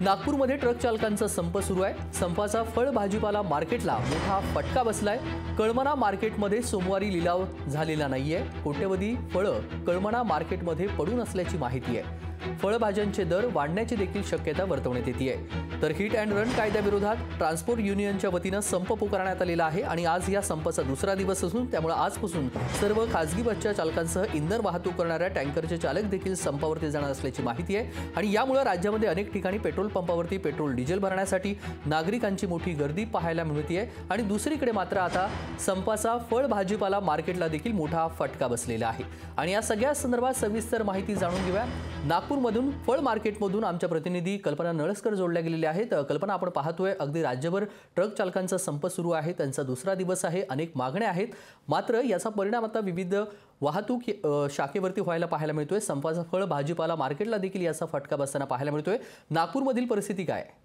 नागपूरमध्ये ट्रक चालकांचा संप सुरू आहे। संपाचा फळ भाजीपाला मार्केटला मोठा फटका बसलाय। कळमना मार्केटमध्ये सोमवारी लिलाव झालेला नाहीये। कोट्यवधी फळं कळमना मार्केटमध्ये पडून असल्याची माहिती आहे। फळभाज्यांचे दर वाढण्याची देखील शक्यता वर्तवण्यात येते। तर हिट अँड रन कायद्याविरोधात ट्रान्सपोर्ट युनियनच्या वतीनं संप पुकारण्यात आलेला आहे आणि आज या संपाचा दुसरा दिवस असून त्यामुळे आजपासून सर्व खासगी बसच्या चालकांसह इंधन वाहतूक करणाऱ्या टँकरचे चालक देखील संपावरती जाणार असल्याची माहिती आहे। आणि यामुळे राज्यामध्ये अनेक ठिकाणी पेट्रोल पंपावरती पेट्रोल डिझेल भरण्यासाठी नागरिकांची मोठी गर्दी पाहायला मिळते आहे। आणि दुसरीकडे मात्र आता संपाचा फळ भाजीपाला मार्केटला देखील मोठा फटका बसलेला आहे। आणि या सगळ्या संदर्भात सविस्तर माहिती जाणून घेऊया। नागपूरमधून फळ मार्केटमधून आमच्या प्रतिनिधी कल्पना नळसकर जोडल्या गेलेल्या आहेत। कल्पना, आपण पाहतोय अगदी राज्यभर ट्रक चालकांचा संप सुरू आहे, त्यांचा दुसरा दिवस आहे, अनेक मागण्या आहेत, मात्र याचा परिणाम आता विविध वाहतूक शाखेवरती व्हायला पाहायला मिळतोय। संपाचा फळ भाजीपाला मार्केटला देखील याचा फटका बसताना पाहायला मिळतोय। नागपूरमधील परिस्थिती काय आहे?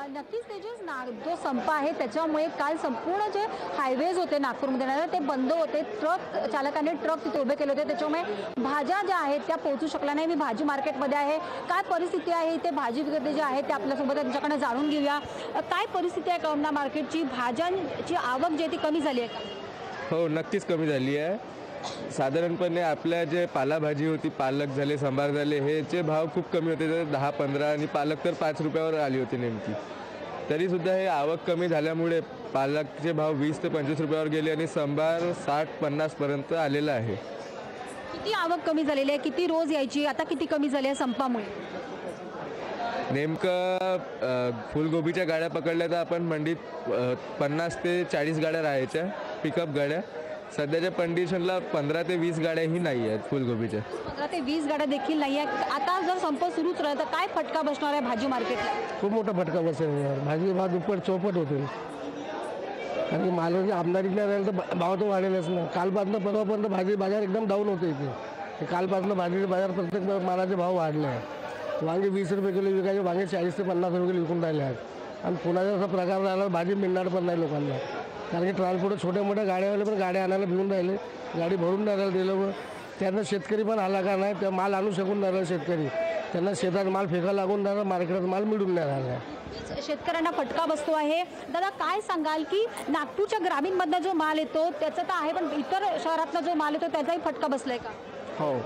नक्कीच तेजस, जो संप आहे त्याच्यामुळे काल संपूर्ण जे हायवेज होते नागपूरमध्ये ते बंद होते। ट्रक चालकांनी ट्रक तिथे उभे केले होते, त्याच्यामुळे भाज्या ज्या आहेत त्या पोहोचू शकल्या नाही। मी भाजी मार्केटमध्ये आहे, काय परिस्थिती आहे इथे भाजी विक्रेते जे आहेत ते आपल्यासोबत त्यांच्याकडे जाणून घेऊया। काय परिस्थिती आहे कळमना मार्केटची? भाज्यांची आवक जी आहे ती कमी झाली आहे का? हो, नक्कीच कमी झाली आहे। साधारणपणे आपल्या जे पालाभाजी होती, पालक झाले, सांबार झाले, हेचे भाव खूप कमी होते, तर 10-15 आणि पालक तर 5 रुपयावर आली होती नेमकी। तरीसुद्धा हे आवक कमी झाल्यामुळे पालकचे भाव 20 ते 25 रुपयावर गेले आणि सांबार 60-50 पर्यंत आलेला आहे। किती आवक कमी झालेली आहे? किती रोज यायची, आता किती कमी झाली आहे संपामुळे? नेमकं फुलगोबीच्या गाड्या पकडल्या तर आपण मंडीत 50 ते 40 गाड्या राहायच्या, पिकअप गाड्या। सध्याच्या कंडिशनला 15 ते 20 गाड्याही नाही आहेत फुलगोबीच्या। 15 ते 20 गाड्या देखील नाही आहेत। आता जर संप सुरूच राहिला तर काय फटका बसणार आहे भाजी मार्केटला? खूप मोठा फटका बसेल यार। भाजी भाव दुप्पट चौपट होतील आणि मालाची आमदारी नाही राहील तर भाव तर वाढेलच ना। कालपासून परवापर्यंत भाजी बाजार एकदम डाऊन होते इथे। कालपासून भाजीचे बाजार प्रत्येक मालाचे भाव वाढले आहेत। वांगे 20 रुपये किलो विकायचे, वांगे 40 ते 50 रुपये किलो विकून राहिले आहेत। आणि पुण्याचा असा प्रकार राहिला भाजी मिळणार पण नाही लोकांना, कारण की ट्रान्सपोर्ट छोट्या मोठ्या गाड्यावाले पण गाड्या आणायला भिवून राहिले, गाडी भरून राहिला दिलं। त्यांना शेतकरी पण आला का नाही, त्या माल आणू शकून नाही राहिला शेतकरी, त्यांना शेतात माल फेका लागून राहिला, मार्केटात माल मिळून नाही राहिला। शेतकऱ्यांना फटका बसतो आहे। दादा, काय सांगाल की नागपूरच्या ग्रामीणमधला जो माल येतो त्याचा तर आहे, पण इतर शहरातला जो माल येतो त्याचाही फटका बसलाय का? हो,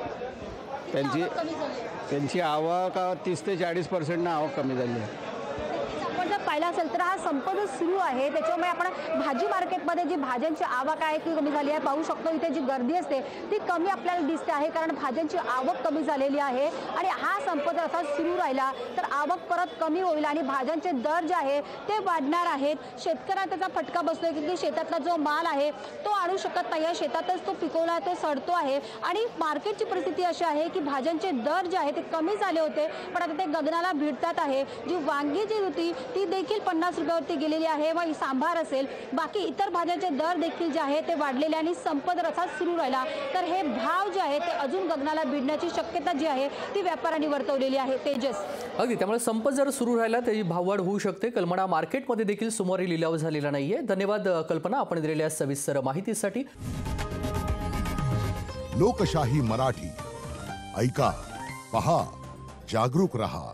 त्यांची आवक 30 ते 40% आवक कमी झाली आहे। आपण जर पाहिलं असेल तर हा संप जो सुरू आहे त्याच्यामुळे आपण भाजी मार्केटमध्ये जी भाज्यांची आवक आहे ती कमी झाली आहे। पाहू शकतो इथे जी गर्दी असते ती कमी आपल्याला दिसते आहे, कारण भाज्यांची आवक कमी झालेली आहे। आणि हा संप जर असा सुरू राहिला तर आवक परत कमी होईल आणि भाज्यांचे दर जे आहे ते वाढणार आहेत। शेतकऱ्यांना त्याचा फटका बसतोय की शेतातला जो माल आहे तो आणू शकत नाही आहे, शेतातच तो पिकवला तो सडतो आहे। आणि मार्केटची परिस्थिती अशी आहे की भाज्यांचे दर जे आहे ते कमी झाले होते, पण आता ते गगनाला भिडतात आहे। जी वांगी जी होती ती देखील 50 रुपयावरती गेलेली आहे, व सांबार असेल, बाकी इतर भाज्यांचे दर देखील जे आहे ते वाढलेले आणि संप जर असा सुरू राहिला तर हे भाव जे आहे ते अजून गगनाला भिडण्याची शक्यता जी आहे ती व्यापाऱ्यांनी वर्तवलेली आहे। तेजस, अगदी त्यामुळे संप जर सुरू राहिला तरी भाववाढ होऊ शकते। कळमना मार्केटमध्ये देखील सोमवारी लिलाव झालेला नाहीये। धन्यवाद कल्पना, आपण दिलेल्या सविस्तर माहितीसाठी। लोकशाही मराठी ऐका, पहा, जागरूक रहा।